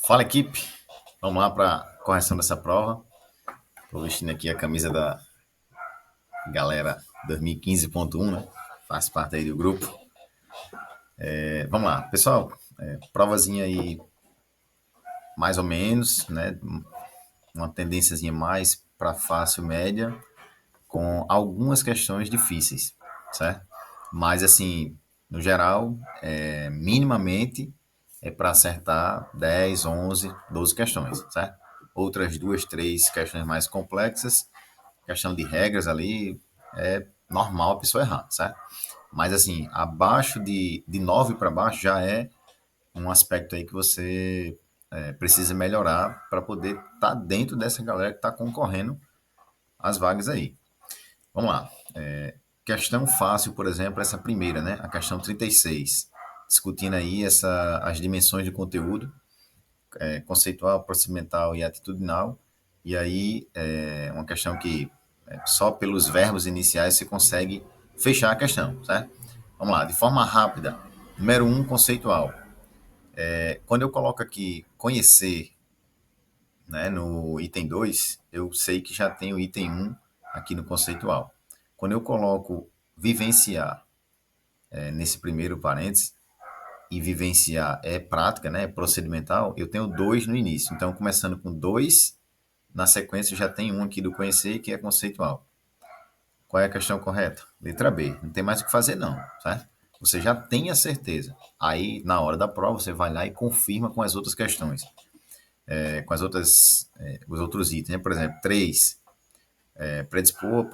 Fala, equipe. Vamos lá para a correção dessa prova. Estou vestindo aqui a camisa da galera 2015.1, né? Faz parte aí do grupo. Vamos lá, pessoal. Provazinha aí mais ou menos, né? Uma tendênciazinha mais para fácil, média, com algumas questões difíceis, certo? Mas assim, no geral, minimamente é para acertar 10, 11, 12 questões, certo? Outras duas, três questões mais complexas, questão de regras ali, é normal a pessoa errar, certo? Mas assim, abaixo de 9 para baixo já é um aspecto aí que você precisa melhorar para poder estar tá dentro dessa galera que está concorrendo às vagas aí. Vamos lá. Questão fácil, por exemplo, essa primeira, né? A questão 36. Discutindo aí as dimensões de conteúdo, conceitual, procedimental e atitudinal. E aí, uma questão que só pelos verbos iniciais você consegue fechar a questão, certo? Vamos lá, de forma rápida. Número um, conceitual. Quando eu coloco aqui conhecer, né, no item 2 eu sei que já tem o item um aqui no conceitual. Quando eu coloco vivenciar nesse primeiro parênteses, e vivenciar é prática, né, é procedimental, eu tenho dois no início. Então, começando com dois, na sequência já tem um aqui do conhecer, que é conceitual. Qual é a questão correta? Letra B. Não tem mais o que fazer, não, certo? Você já tem a certeza. Aí, na hora da prova, você vai lá e confirma com as outras questões, com os outros itens. Né? Por exemplo, 3, predispor,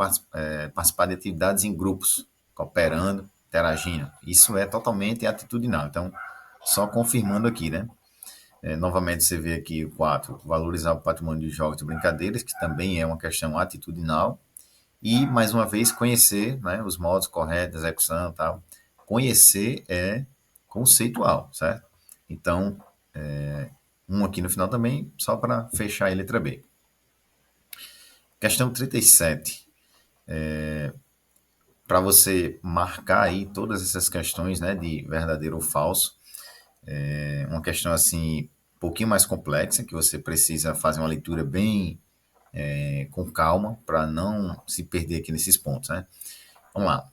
participar de atividades em grupos, cooperando, interagindo. Isso é totalmente atitudinal. Então, só confirmando aqui, né? Novamente, você vê aqui o 4, valorizar o patrimônio de jogos e brincadeiras, que também é uma questão atitudinal. E, mais uma vez, conhecer, né, os modos corretos de execução e tal. Conhecer é conceitual, certo? Então, um aqui no final também, só para fechar a letra B. Questão 37. Para você marcar aí todas essas questões, né, de verdadeiro ou falso, uma questão assim, um pouquinho mais complexa, que você precisa fazer uma leitura bem com calma, para não se perder aqui nesses pontos, né? Vamos lá.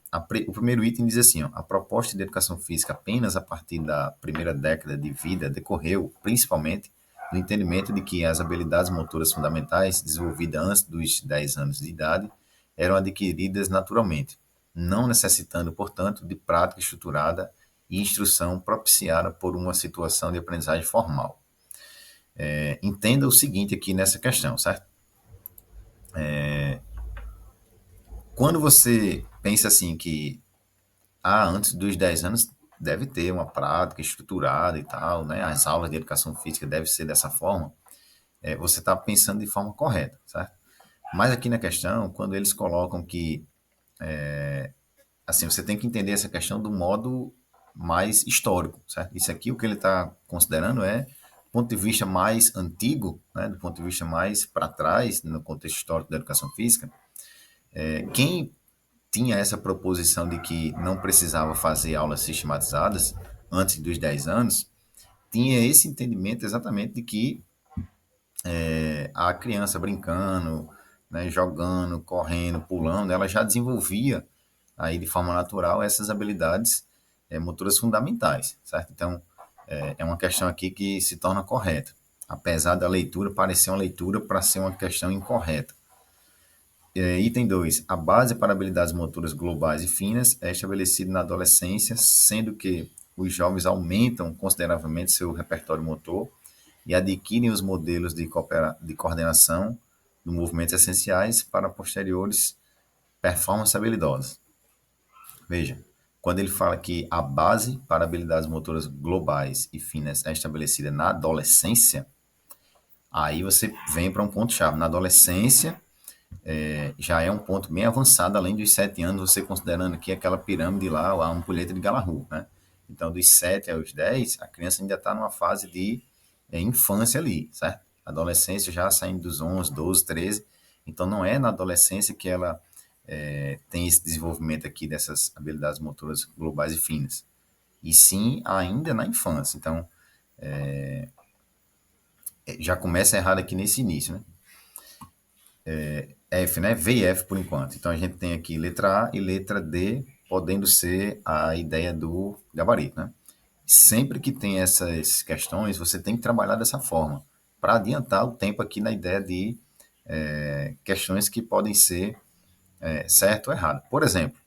O primeiro item diz assim: ó, a proposta de educação física apenas a partir da primeira década de vida decorreu, principalmente, do entendimento de que as habilidades motoras fundamentais, desenvolvidas antes dos 10 anos de idade, eram adquiridas naturalmente, não necessitando, portanto, de prática estruturada e instrução propiciada por uma situação de aprendizagem formal. Entenda o seguinte aqui nessa questão, certo? Quando você pensa assim que antes dos 10 anos deve ter uma prática estruturada e tal, né? As aulas de educação física devem ser dessa forma. Você está pensando de forma correta, certo? Mas aqui na questão, quando eles colocam que, assim, você tem que entender essa questão do modo mais histórico, certo? Isso aqui, o que ele está considerando é do ponto de vista mais antigo, né? Do ponto de vista mais para trás, no contexto histórico da educação física, quem tinha essa proposição de que não precisava fazer aulas sistematizadas antes dos 10 anos, tinha esse entendimento exatamente de que a criança brincando, né, jogando, correndo, pulando, ela já desenvolvia aí de forma natural essas habilidades motoras fundamentais, certo? Então, é uma questão aqui que se torna correta, apesar da leitura parecer uma leitura para ser uma questão incorreta. Item 2. A base para habilidades motoras globais e finas é estabelecida na adolescência, sendo que os jovens aumentam consideravelmente seu repertório motor e adquirem os modelos de coordenação de movimentos essenciais para posteriores performances habilidosas. Veja, quando ele fala que a base para habilidades motoras globais e finas é estabelecida na adolescência, aí você vem para um ponto-chave. Na adolescência, já é um ponto bem avançado, além dos 7 anos, você considerando aqui aquela pirâmide lá, a ampulheta de Galahu, né? Então, dos 7 aos 10, a criança ainda está numa fase de infância ali, certo? Adolescência já saindo dos 11, 12, 13. Então, não é na adolescência que ela tem esse desenvolvimento aqui dessas habilidades motoras globais e finas. E sim, ainda na infância. Então, já começa errado aqui nesse início, né? F, né? V e F por enquanto. Então a gente tem aqui letra A e letra D, podendo ser a ideia do gabarito, né? Sempre que tem essas questões, você tem que trabalhar dessa forma, para adiantar o tempo aqui na ideia de questões que podem ser certo ou errado. Por exemplo,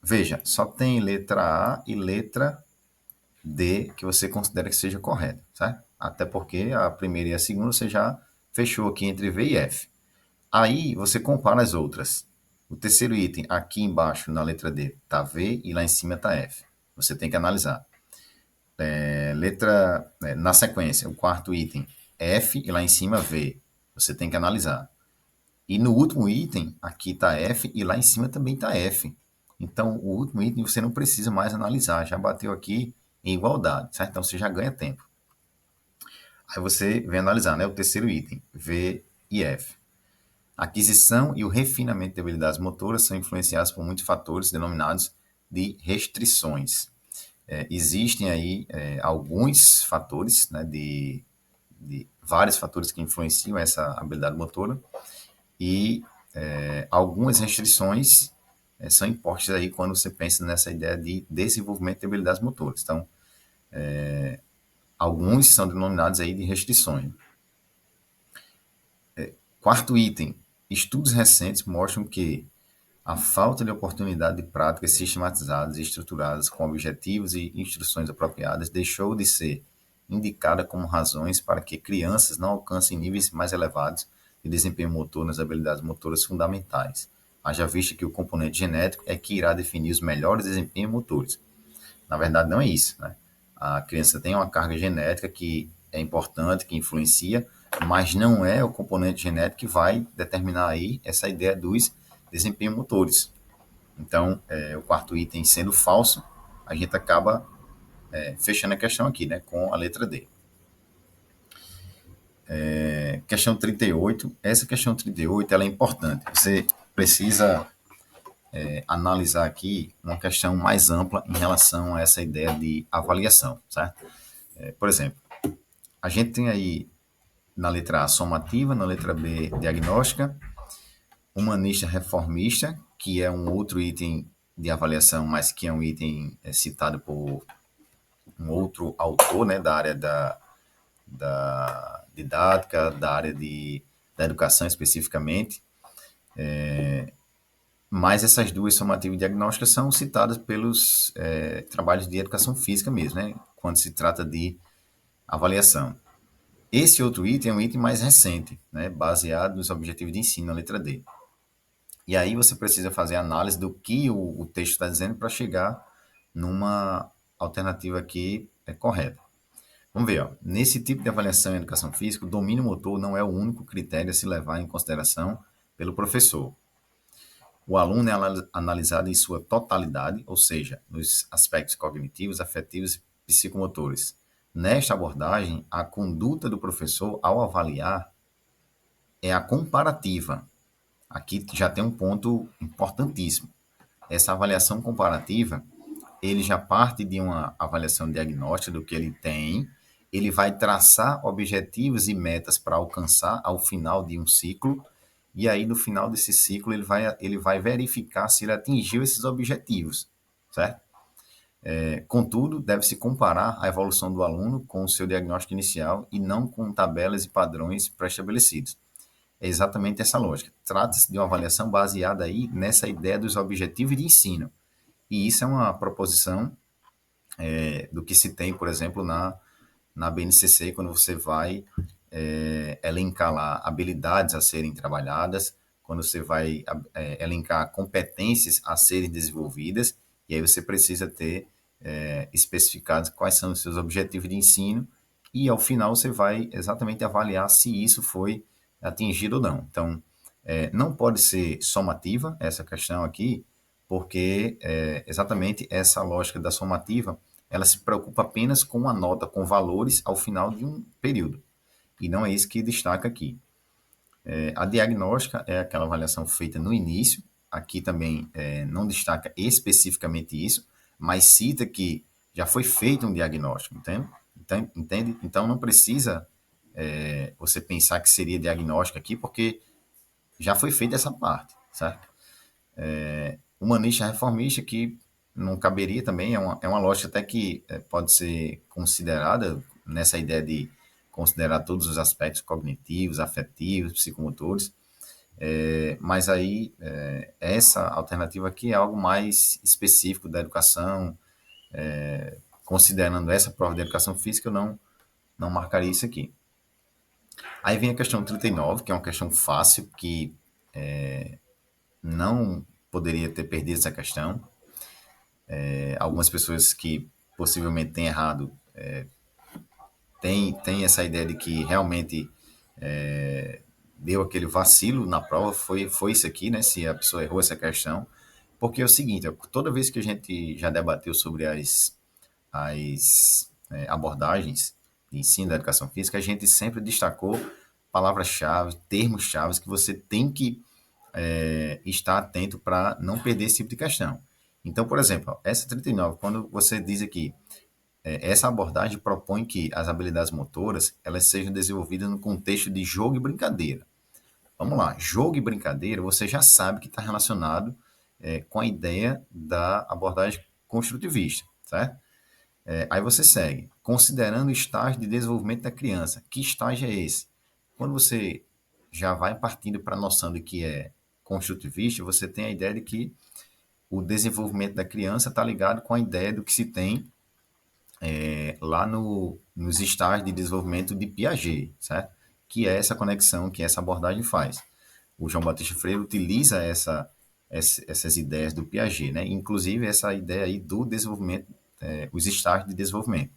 veja, só tem letra A e letra D que você considera que seja correta, certo? Até porque a primeira e a segunda você já fechou aqui entre V e F. Aí você compara as outras. O terceiro item, aqui embaixo na letra D, está V e lá em cima está F. Você tem que analisar. Na sequência, o quarto item, F e lá em cima V. Você tem que analisar. E no último item, aqui está F e lá em cima também está F. Então, o último item você não precisa mais analisar, já bateu aqui em igualdade, certo? Então, você já ganha tempo. Aí você vem analisar, né? O terceiro item, V e F. A aquisição e o refinamento de habilidades motoras são influenciados por muitos fatores denominados de restrições. Existem aí alguns fatores, né, de vários fatores que influenciam essa habilidade motora e algumas restrições são impostas aí quando você pensa nessa ideia de desenvolvimento de habilidades motoras. Então, alguns são denominados aí de restrições. Quarto item, estudos recentes mostram que a falta de oportunidade de práticas sistematizadas e estruturadas com objetivos e instruções apropriadas deixou de ser indicada como razões para que crianças não alcancem níveis mais elevados de desempenho motor nas habilidades motoras fundamentais. Haja vista que o componente genético é que irá definir os melhores desempenhos motores. Na verdade, não é isso, né? A criança tem uma carga genética que é importante, que influencia, mas não é o componente genético que vai determinar aí essa ideia dos desempenhos motores. Então, o quarto item sendo falso, a gente acaba fechando a questão aqui, né, com a letra D. Questão 38. Essa questão 38 ela é importante. Você precisa analisar aqui uma questão mais ampla em relação a essa ideia de avaliação, certo? Por exemplo, a gente tem aí na letra A somativa, na letra B diagnóstica, humanista reformista, que é um outro item de avaliação, mas que é um item citado por um outro autor, né, da área da didática, da área da educação especificamente. Mas essas duas, somativa e diagnóstica, são citadas pelos trabalhos de educação física mesmo, né, quando se trata de avaliação. Esse outro item é um item mais recente, né, baseado nos objetivos de ensino, na letra D. E aí você precisa fazer análise do que o texto está dizendo para chegar numa alternativa aqui correta. Vamos ver, ó. Nesse tipo de avaliação em educação física, o domínio motor não é o único critério a se levar em consideração pelo professor. O aluno é analisado em sua totalidade, ou seja, nos aspectos cognitivos, afetivos e psicomotores. Nesta abordagem, a conduta do professor ao avaliar é a comparativa. Aqui já tem um ponto importantíssimo. Essa avaliação comparativa, ele já parte de uma avaliação diagnóstica do que ele tem, ele vai traçar objetivos e metas para alcançar ao final de um ciclo, e aí no final desse ciclo ele vai verificar se ele atingiu esses objetivos, certo? Contudo, deve-se comparar a evolução do aluno com o seu diagnóstico inicial e não com tabelas e padrões pré-estabelecidos. É exatamente essa lógica. Trata-se de uma avaliação baseada aí nessa ideia dos objetivos de ensino. E isso é uma proposição do que se tem, por exemplo, na BNCC, quando você vai elencar lá habilidades a serem trabalhadas, quando você vai elencar competências a serem desenvolvidas, e aí você precisa ter especificados quais são os seus objetivos de ensino, e ao final você vai exatamente avaliar se isso foi atingido ou não. Então, não pode ser somativa essa questão aqui, porque exatamente essa lógica da somativa, ela se preocupa apenas com a nota, com valores ao final de um período. E não é isso que destaca aqui. A diagnóstica é aquela avaliação feita no início, aqui também não destaca especificamente isso, mas cita que já foi feito um diagnóstico, entende? Então não precisa você pensar que seria diagnóstico aqui, porque já foi feita essa parte, certo? Humanista reformista que não caberia também, é uma lógica até que pode ser considerada nessa ideia de considerar todos os aspectos cognitivos, afetivos, psicomotores, mas aí essa alternativa aqui é algo mais específico da educação, considerando essa prova de educação física, eu não marcaria isso aqui. Aí vem a questão 39, que é uma questão fácil, que não poderia ter perdido essa questão. Algumas pessoas que possivelmente têm errado têm essa ideia de que realmente deu aquele vacilo na prova, foi isso aqui, né? Se a pessoa errou essa questão. Porque é o seguinte, toda vez que a gente já debateu sobre as abordagens de ensino da educação física, a gente sempre destacou palavras-chave, termos-chave que você tem que estar atento para não perder esse tipo de questão. Então, por exemplo, essa 39, quando você diz aqui, essa abordagem propõe que as habilidades motoras elas sejam desenvolvidas no contexto de jogo e brincadeira. Vamos lá, jogo e brincadeira, você já sabe que está relacionado com a ideia da abordagem construtivista, certo? Aí você segue, considerando o estágio de desenvolvimento da criança. Que estágio é esse? Quando você já vai partindo para a noção de que é construtivista, você tem a ideia de que o desenvolvimento da criança está ligado com a ideia do que se tem lá nos estágios de desenvolvimento de Piaget, certo? Que é essa conexão que essa abordagem faz. O João Batista Freire utiliza essas ideias do Piaget, né? Inclusive essa ideia aí do desenvolvimento, os estágios de desenvolvimento.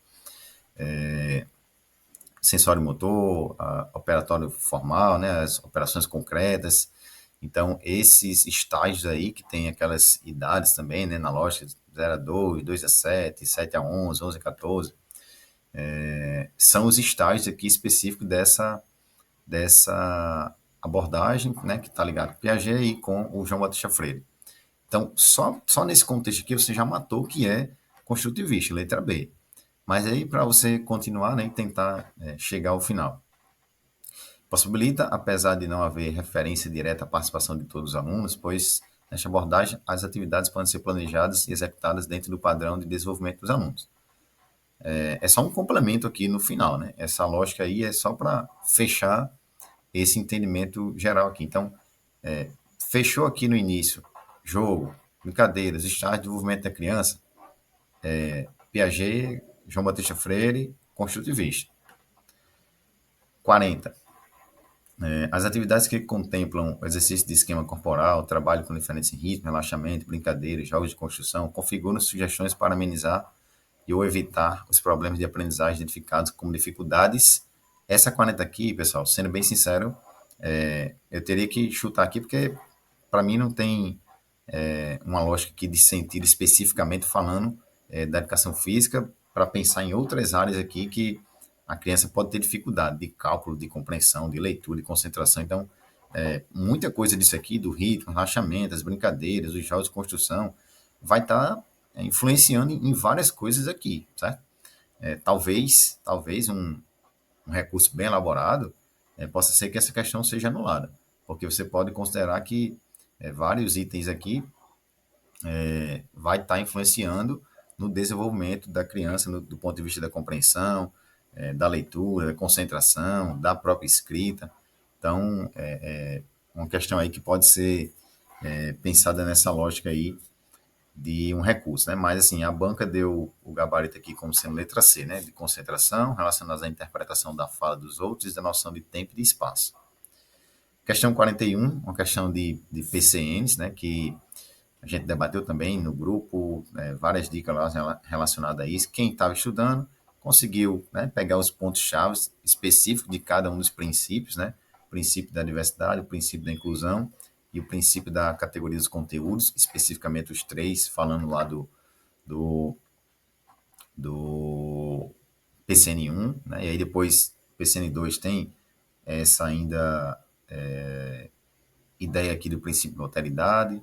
Sensório motor, operatório formal, né? As operações concretas. Então, esses estágios aí, que tem aquelas idades também, né? Na lógica, 0 a 2, 2 a 7, 7 a 11, 11 a 14, são os estágios aqui específicos dessa abordagem, né, que está ligado com Piaget e com o João Batista Freire. Então, só nesse contexto aqui você já matou o que é construtivista, letra B. Mas aí, para você continuar, né, e tentar chegar ao final. Possibilita, apesar de não haver referência direta à participação de todos os alunos, pois, nesta abordagem, as atividades podem ser planejadas e executadas dentro do padrão de desenvolvimento dos alunos. É só um complemento aqui no final, né? Essa lógica aí é só para fechar esse entendimento geral aqui. Então, fechou aqui no início, jogo, brincadeiras, estágio de desenvolvimento da criança, Piaget, João Batista Freire, construtivista. 40. As atividades que contemplam o exercício de esquema corporal, trabalho com diferentes ritmos, relaxamento, brincadeiras, jogos de construção, configuram sugestões para amenizar e ou evitar os problemas de aprendizagem identificados como dificuldades. Essa 40 aqui, pessoal, sendo bem sincero, eu teria que chutar aqui porque para mim não tem uma lógica aqui de sentido especificamente falando da educação física para pensar em outras áreas aqui que a criança pode ter dificuldade de cálculo, de compreensão, de leitura, de concentração. Então, muita coisa disso aqui, do ritmo, relaxamento, as brincadeiras, os jogos de construção, vai estar influenciando em várias coisas aqui, certo? Talvez um recurso bem elaborado possa ser que essa questão seja anulada, porque você pode considerar que vários itens aqui vai estar influenciando no desenvolvimento da criança do ponto de vista da compreensão, da leitura, da concentração, da própria escrita. Então, uma questão aí que pode ser pensada nessa lógica aí de um recurso, né? Mas, assim, a banca deu o gabarito aqui como sendo letra C, né? De concentração, relacionadas à interpretação da fala dos outros e da noção de tempo e de espaço. Questão 41, uma questão de PCNs, né? Que a gente debateu também no grupo, várias dicas lá relacionadas a isso. Quem estava estudando conseguiu, né, pegar os pontos-chave específicos de cada um dos princípios, né? O princípio da diversidade, o princípio da inclusão e o princípio da categoria dos conteúdos, especificamente os três, falando lá do PCN1, né? E aí depois PCN2 tem essa ainda ideia aqui do princípio de alteridade,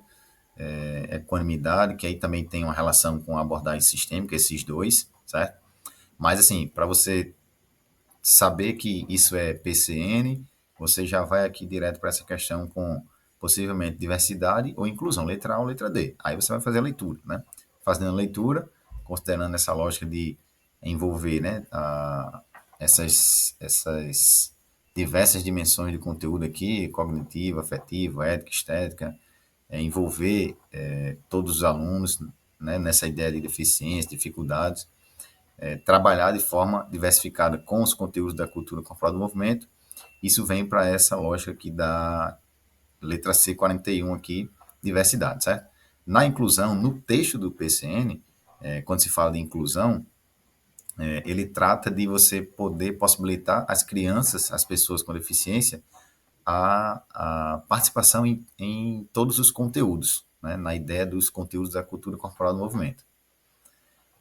equanimidade, que aí também tem uma relação com a abordagem sistêmica, esses dois, certo? Mas, assim, para você saber que isso é PCN, você já vai aqui direto para essa questão com possivelmente diversidade ou inclusão, letra A ou letra D. Aí você vai fazer a leitura, né? Fazendo a leitura, considerando essa lógica de envolver, né, essas diversas dimensões de conteúdo aqui, cognitiva, afetiva, ética, estética, envolver todos os alunos, né, nessa ideia de deficiência, dificuldades, trabalhar de forma diversificada com os conteúdos da cultura corporal do movimento. Isso vem para essa lógica aqui da letra C 41 aqui, diversidade, certo? Na inclusão, no texto do PCN, quando se fala de inclusão, ele trata de você poder possibilitar às crianças, às pessoas com deficiência, a participação em todos os conteúdos, né? Na ideia dos conteúdos da cultura corporal do movimento.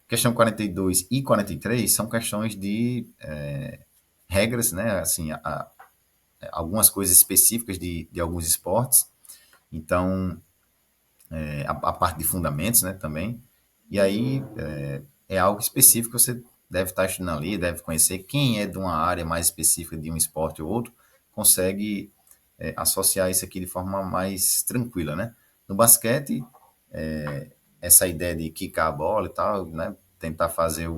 Questão 42 e 43 são questões de regras, né? Assim, algumas coisas específicas de alguns esportes. Então, a parte de fundamentos, né, também. E aí é algo específico que você deve estar estudando ali, deve conhecer. Quem é de uma área mais específica de um esporte ou outro, consegue associar isso aqui de forma mais tranquila, né? No basquete, essa ideia de quicar a bola e tal, né? Tentar fazer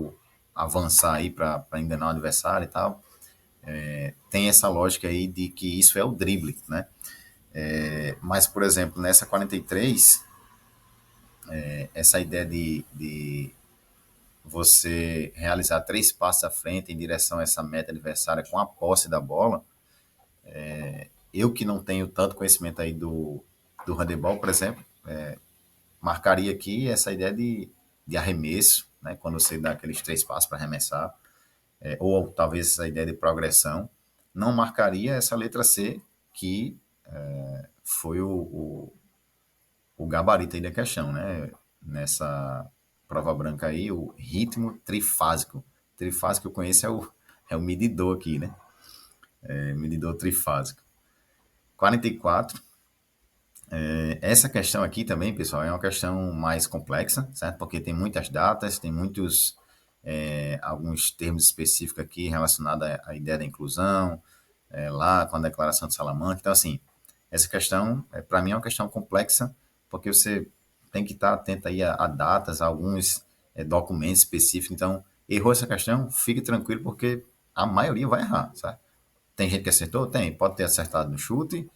avançar aí para enganar o adversário e tal. Tem essa lógica aí de que isso é o drible, né? Mas, por exemplo, nessa 43, essa ideia de você realizar 3 passos à frente em direção a essa meta adversária com a posse da bola, eu que não tenho tanto conhecimento aí do handebol, por exemplo, marcaria aqui essa ideia de arremesso, né, quando você dá aqueles 3 passos para arremessar, ou talvez essa ideia de progressão, não marcaria essa letra C, que foi o gabarito aí da questão, né? Nessa prova branca aí, o ritmo trifásico. Trifásico que eu conheço é o medidor aqui, né? Medidor trifásico. 44. Essa questão aqui também, pessoal, é uma questão mais complexa, certo? Porque tem muitas datas, tem muitos, alguns termos específicos aqui relacionados à ideia da inclusão, lá com a Declaração de Salamanca. Então, assim, essa questão, para mim, é uma questão complexa, porque você tem que estar atento aí a datas, a alguns documentos específicos. Então, errou essa questão, fique tranquilo, porque a maioria vai errar, sabe? Tem gente que acertou? Tem. Pode ter acertado no chute,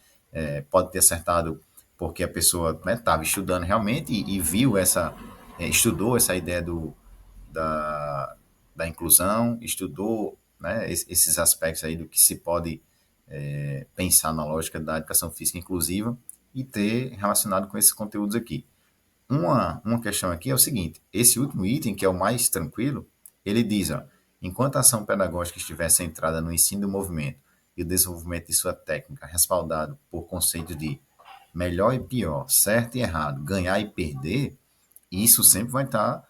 pode ter acertado porque a pessoa estava estudando realmente e viu estudou essa ideia da, da inclusão, estudou, né, esses aspectos aí do que se pode pensar na lógica da educação física inclusiva e ter relacionado com esses conteúdos aqui. Uma questão aqui é o seguinte: esse último item, que é o mais tranquilo, ele diz, ó, enquanto a ação pedagógica estiver centrada no ensino do movimento e o desenvolvimento de sua técnica, respaldado por conceitos de melhor e pior, certo e errado, ganhar e perder, isso sempre vai estar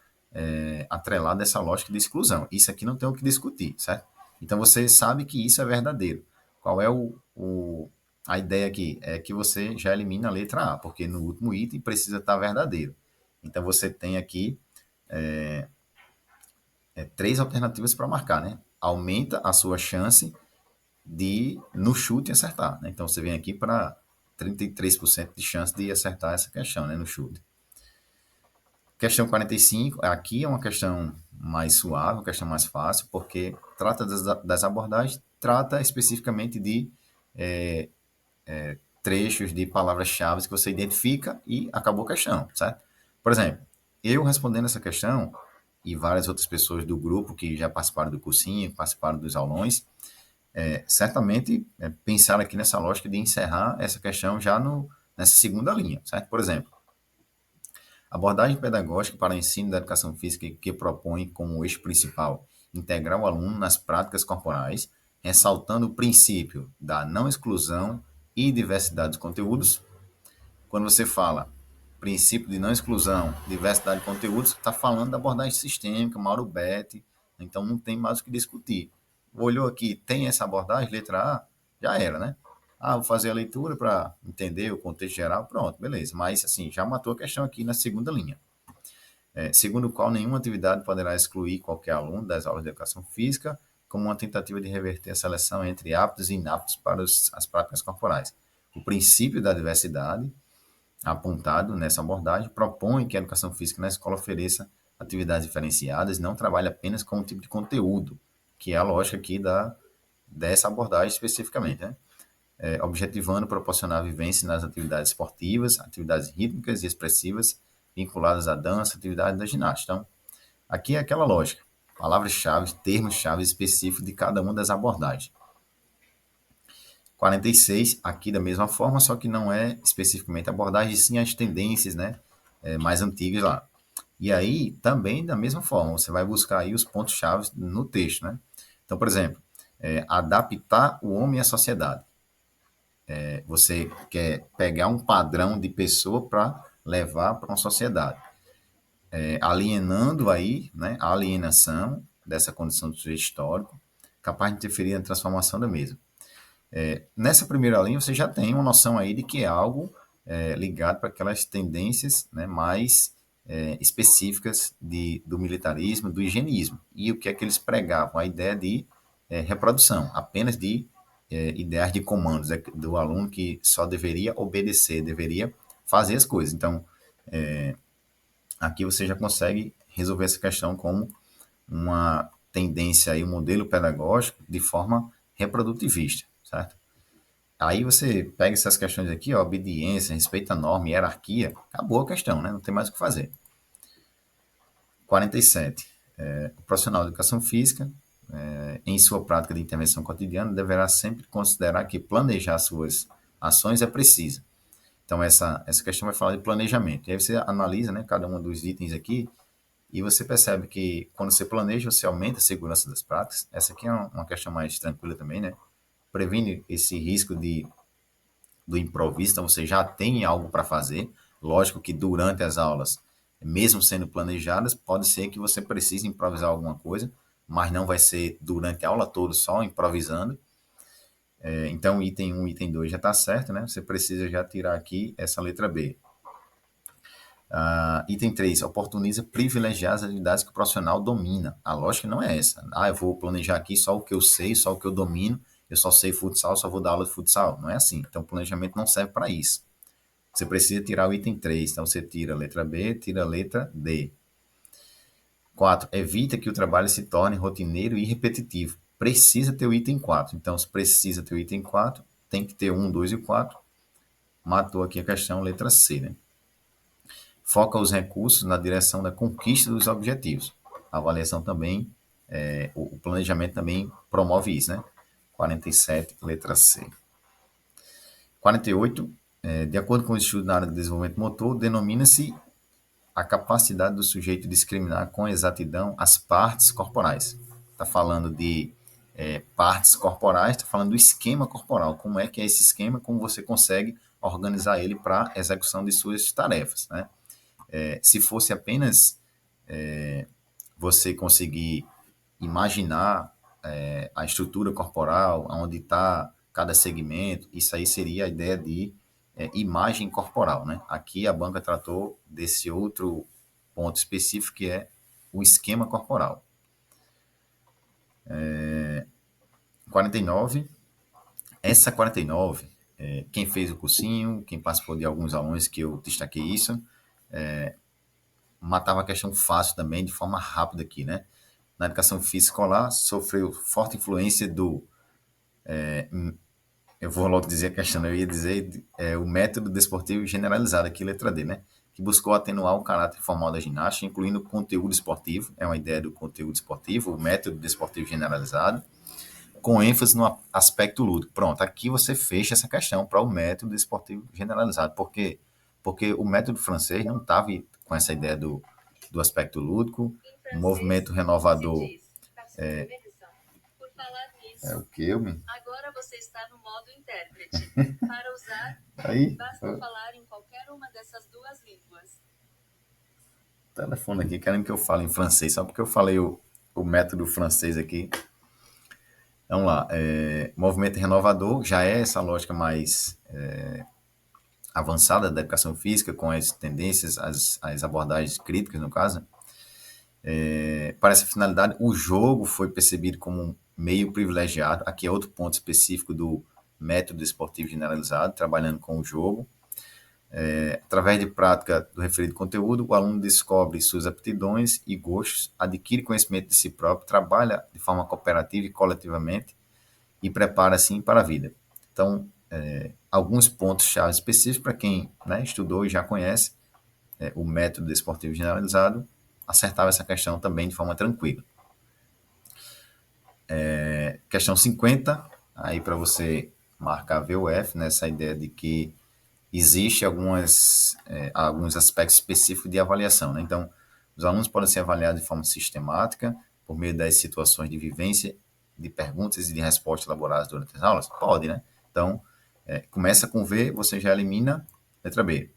atrelado a essa lógica de exclusão. Isso aqui não tem o que discutir, certo? Então você sabe que isso é verdadeiro. Qual é a ideia aqui? É que você já elimina a letra A, porque no último item precisa estar verdadeiro. Então você tem aqui 3 alternativas para marcar, né? Aumenta a sua chance de, no chute, acertar. Né? Então você vem aqui para 33% de chance de acertar essa questão, né, no chute. Questão 45, aqui é uma questão mais suave, uma questão mais fácil, porque trata das abordagens, trata especificamente de trechos de palavras-chave que você identifica e acabou a questão, certo? Por exemplo, eu respondendo essa questão e várias outras pessoas do grupo que já participaram do cursinho, participaram dos aulões, certamente pensaram aqui nessa lógica de encerrar essa questão já nessa segunda linha, certo? Por exemplo, abordagem pedagógica para o ensino da educação física que propõe como eixo principal integrar o aluno nas práticas corporais, ressaltando o princípio da não exclusão e diversidade dos conteúdos. Quando você fala princípio de não exclusão, diversidade de conteúdos, está falando da abordagem sistêmica, Mauro Betti, então não tem mais o que discutir. Olhou aqui, tem essa abordagem, letra A, já era, né? Ah, vou fazer a leitura para entender o contexto geral, pronto, beleza. Mas, assim, já matou a questão aqui na segunda linha. Segundo o qual nenhuma atividade poderá excluir qualquer aluno das aulas de educação física, como uma tentativa de reverter a seleção entre aptos e inaptos para as práticas corporais. O princípio da diversidade, apontado nessa abordagem, propõe que a educação física na escola ofereça atividades diferenciadas e não trabalhe apenas com um tipo de conteúdo, que é a lógica aqui dessa abordagem especificamente, né? Objetivando proporcionar vivência nas atividades esportivas, atividades rítmicas e expressivas vinculadas à dança, atividade da ginástica. Então, aqui é aquela lógica, palavras-chave, termos-chave específicos de cada uma das abordagens. 46, aqui da mesma forma, só que não é especificamente abordagem, sim as tendências, né, mais antigas lá. E aí, também da mesma forma, você vai buscar aí os pontos-chave no texto, né? Então, por exemplo, adaptar o homem à sociedade. Você quer pegar um padrão de pessoa para levar para uma sociedade. Alienando aí, né, a alienação dessa condição do sujeito histórico, capaz de interferir na transformação da mesma. Nessa primeira linha, você já tem uma noção aí de que é algo ligado para aquelas tendências, né, mais específicas do militarismo, do higienismo. E o que é que eles pregavam? A ideia de reprodução, apenas de ideias de comandos, do aluno que só deveria obedecer, deveria fazer as coisas. Então, aqui você já consegue resolver essa questão como uma tendência aí, um modelo pedagógico de forma reprodutivista, certo? Aí você pega essas questões aqui, ó, obediência, respeito à norma, hierarquia, acabou a questão, né? Não tem mais o que fazer. 47. O profissional de educação física, em sua prática de intervenção cotidiana, deverá sempre considerar que planejar suas ações é preciso. Então, essa questão vai falar de planejamento. E aí você analisa, né, cada um dos itens aqui e você percebe que quando você planeja, você aumenta a segurança das práticas. Essa aqui é uma questão mais tranquila também, né? Previne esse risco do improviso, então você já tem algo para fazer. Lógico que durante as aulas, mesmo sendo planejadas, pode ser que você precise improvisar alguma coisa, mas não vai ser durante a aula toda só improvisando. Então, item 1 item 2 já está certo, né? Você precisa já tirar aqui essa letra B. Item 3, oportuniza privilegiar as atividades que o profissional domina. A lógica não é essa. Eu vou planejar aqui só o que eu sei, só o que eu domino, eu só sei futsal, só vou dar aula de futsal. Não é assim. Então, o planejamento não serve para isso. Você precisa tirar o item 3. Então, você tira a letra B, tira a letra D. 4. Evita que o trabalho se torne rotineiro e repetitivo. Precisa ter o item 4. Então, se precisa ter o item 4, tem que ter 1, 2 e 4. Matou aqui a questão, letra C, né? Foca os recursos na direção da conquista dos objetivos. A avaliação também, o planejamento também promove isso, né? 47, letra C. 48, de acordo com o estudo na área de desenvolvimento motor, denomina-se a capacidade do sujeito de discriminar com exatidão as partes corporais. Está falando de partes corporais, está falando do esquema corporal. Como é que é esse esquema, como você consegue organizar ele para a execução de suas tarefas, né? Se fosse apenas você conseguir imaginar a estrutura corporal, onde está cada segmento, isso aí seria a ideia de imagem corporal, né? Aqui a banca tratou desse outro ponto específico que é o esquema corporal. 49. Essa 49, quem fez o cursinho, quem participou de alguns alunos que eu destaquei isso, matava a questão fácil também, de forma rápida aqui, né? Na educação física escolar, sofreu forte influência do... eu vou logo dizer a questão, eu ia dizer o método desportivo generalizado, aqui, letra D, né? Que buscou atenuar o caráter formal da ginástica, incluindo conteúdo esportivo, é uma ideia do conteúdo esportivo, o método desportivo generalizado, com ênfase no aspecto lúdico. Pronto, aqui você fecha essa questão para o método desportivo generalizado. Por quê? Porque o método francês não estava com essa ideia do aspecto lúdico, o movimento renovador. É o que, me? Agora você está no modo intérprete. Para usar, Aí, basta falar em qualquer uma dessas duas línguas. Telefone aqui querendo que eu fale em francês, só porque eu falei o método francês aqui. Vamos lá. Movimento renovador já é essa lógica mais avançada da educação física, com as tendências, as abordagens críticas, no caso. Para essa finalidade, o jogo foi percebido como meio privilegiado. Aqui é outro ponto específico do método esportivo generalizado, trabalhando com o jogo. Através de prática do referido conteúdo, o aluno descobre suas aptidões e gostos, adquire conhecimento de si próprio, trabalha de forma cooperativa e coletivamente e prepara, assim, para a vida. Então, alguns pontos-chave específicos para quem, né, estudou e já conhece o método esportivo generalizado, acertava essa questão também de forma tranquila. Questão 50, aí para você marcar VUF, nessa ideia de que existe alguns aspectos específicos de avaliação, né? Então, os alunos podem ser avaliados de forma sistemática, por meio das situações de vivência, de perguntas e de respostas elaboradas durante as aulas? Pode, né? Então, começa com V, você já elimina letra B.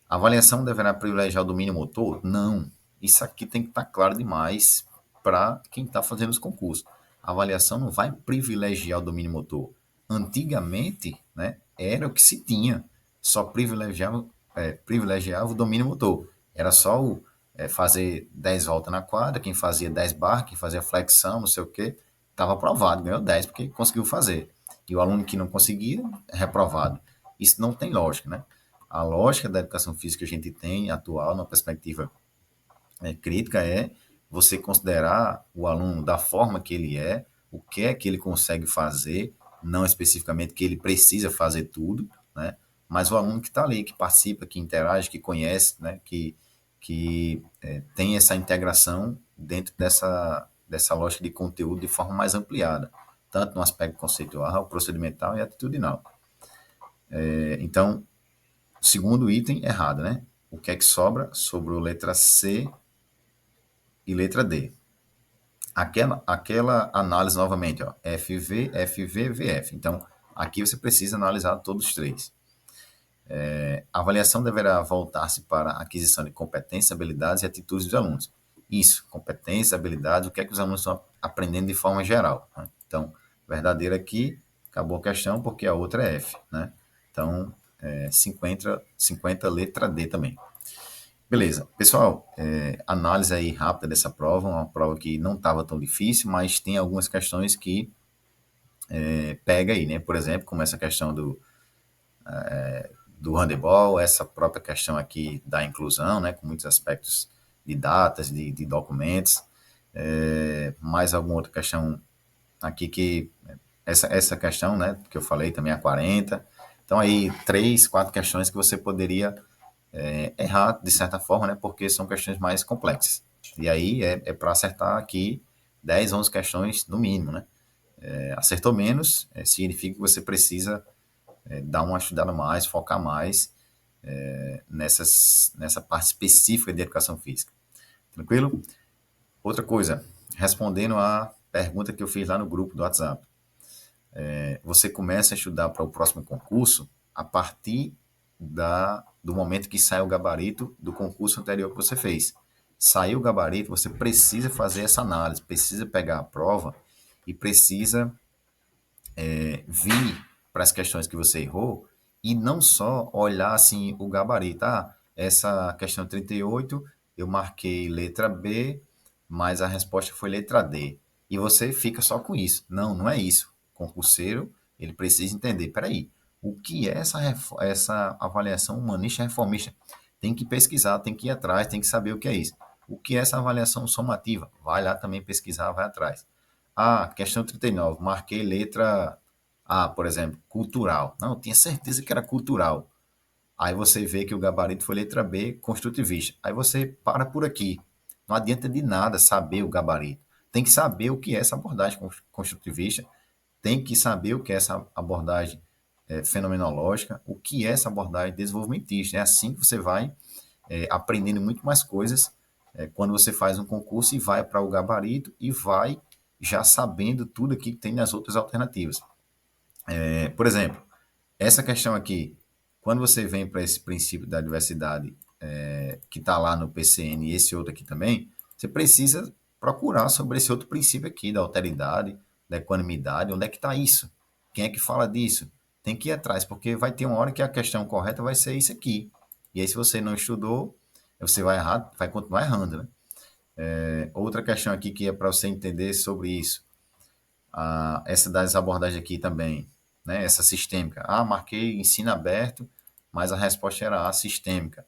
A avaliação deverá privilegiar o domínio motor? Não. Isso aqui tem que estar claro demais para quem está fazendo os concursos. A avaliação não vai privilegiar o domínio motor. Antigamente, né, era o que se tinha. Só privilegiava o domínio motor. Era só fazer 10 voltas na quadra, quem fazia 10 barras, quem fazia flexão, não sei o quê, estava aprovado, ganhou 10 porque conseguiu fazer. E o aluno que não conseguia, reprovado. Isso não tem lógica, né? A lógica da educação física que a gente tem atual, na perspectiva crítica, é você considerar o aluno da forma que ele é, o que é que ele consegue fazer, não especificamente que ele precisa fazer tudo, né? Mas o aluno que está ali, que participa, que interage, que conhece, né? que tem essa integração dentro dessa lógica de conteúdo de forma mais ampliada, tanto no aspecto conceitual, procedimental e atitudinal. Então, segundo item, errado, né? O que é que sobra? Sobrou letra C e letra D. Aquela análise novamente, ó, FV, FV, VF. Então, aqui você precisa analisar todos os três. A avaliação deverá voltar-se para a aquisição de competências, habilidades e atitudes dos alunos. Isso, competências, habilidades, o que é que os alunos estão aprendendo de forma geral. Né? Então, verdadeiro aqui, acabou a questão, porque a outra é F. Né? Então, 50 letra D também. Beleza. Pessoal, análise aí rápida dessa prova, uma prova que não estava tão difícil, mas tem algumas questões que pega aí, né? Por exemplo, como essa questão do handebol, essa própria questão aqui da inclusão, né? Com muitos aspectos de datas, de documentos, mais alguma outra questão aqui que essa questão, né? Que eu falei também a 40. Então aí 3, 4 questões que você poderia errar de certa forma, né? Porque são questões mais complexas. E aí é para acertar aqui 10, 11 questões no mínimo, né? Acertou menos, significa que você precisa dar uma estudada mais, focar mais nessa parte específica de educação física. Tranquilo? Outra coisa, respondendo a pergunta que eu fiz lá no grupo do WhatsApp. Você começa a estudar para o próximo concurso a partir do momento que sai o gabarito do concurso anterior que você fez. Saiu o gabarito, você precisa fazer essa análise, precisa pegar a prova e precisa vir para as questões que você errou e não só olhar assim o gabarito. Essa questão 38 eu marquei letra B, mas a resposta foi letra D. E você fica só com isso. Não, não é isso. O concurseiro, ele precisa entender, peraí, o que é essa avaliação humanista reformista? Tem que pesquisar, tem que ir atrás, tem que saber o que é isso. O que é essa avaliação somativa? Vai lá também pesquisar, vai atrás. Questão 39, marquei letra A, por exemplo, cultural. Não, eu tinha certeza que era cultural. Aí você vê que o gabarito foi letra B, construtivista. Aí você para por aqui. Não adianta de nada saber o gabarito. Tem que saber o que é essa abordagem construtivista, tem que saber o que é essa abordagem fenomenológica, o que é essa abordagem desenvolvimentista. É assim que você vai aprendendo muito mais coisas quando você faz um concurso e vai para o gabarito e vai já sabendo tudo aqui que tem nas outras alternativas. Por exemplo, essa questão aqui, quando você vem para esse princípio da diversidade que está lá no PCN e esse outro aqui também, você precisa procurar sobre esse outro princípio aqui, da alteridade, da equanimidade, onde é que está isso? Quem é que fala disso? Tem que ir atrás, porque vai ter uma hora que a questão correta vai ser isso aqui. E aí, se você não estudou, você vai errar, vai continuar errando, né? Outra questão aqui que é para você entender sobre isso. Essa das abordagens aqui também, né? Essa sistêmica. Marquei ensino aberto, mas a resposta era A, sistêmica.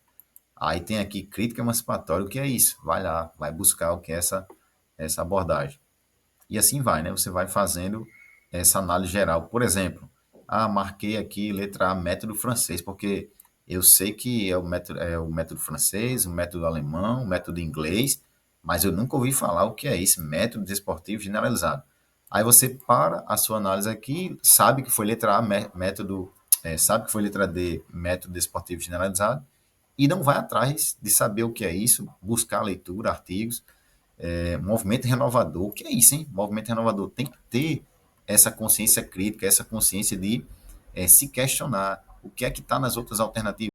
Aí tem aqui crítica emancipatória. O que é isso? Vai lá, vai buscar o que é essa abordagem. E assim vai, né? Você vai fazendo essa análise geral. Por exemplo, marquei aqui letra A, método francês, porque eu sei que é o método francês, o método alemão, o método inglês, mas eu nunca ouvi falar o que é isso, método desportivo generalizado. Aí você para a sua análise aqui, sabe que foi letra A, método, sabe que foi letra D, método desportivo generalizado, e não vai atrás de saber o que é isso, buscar leitura, artigos, movimento renovador. O que é isso, hein? Movimento renovador tem que ter essa consciência crítica, essa consciência de se questionar o que é que está nas outras alternativas.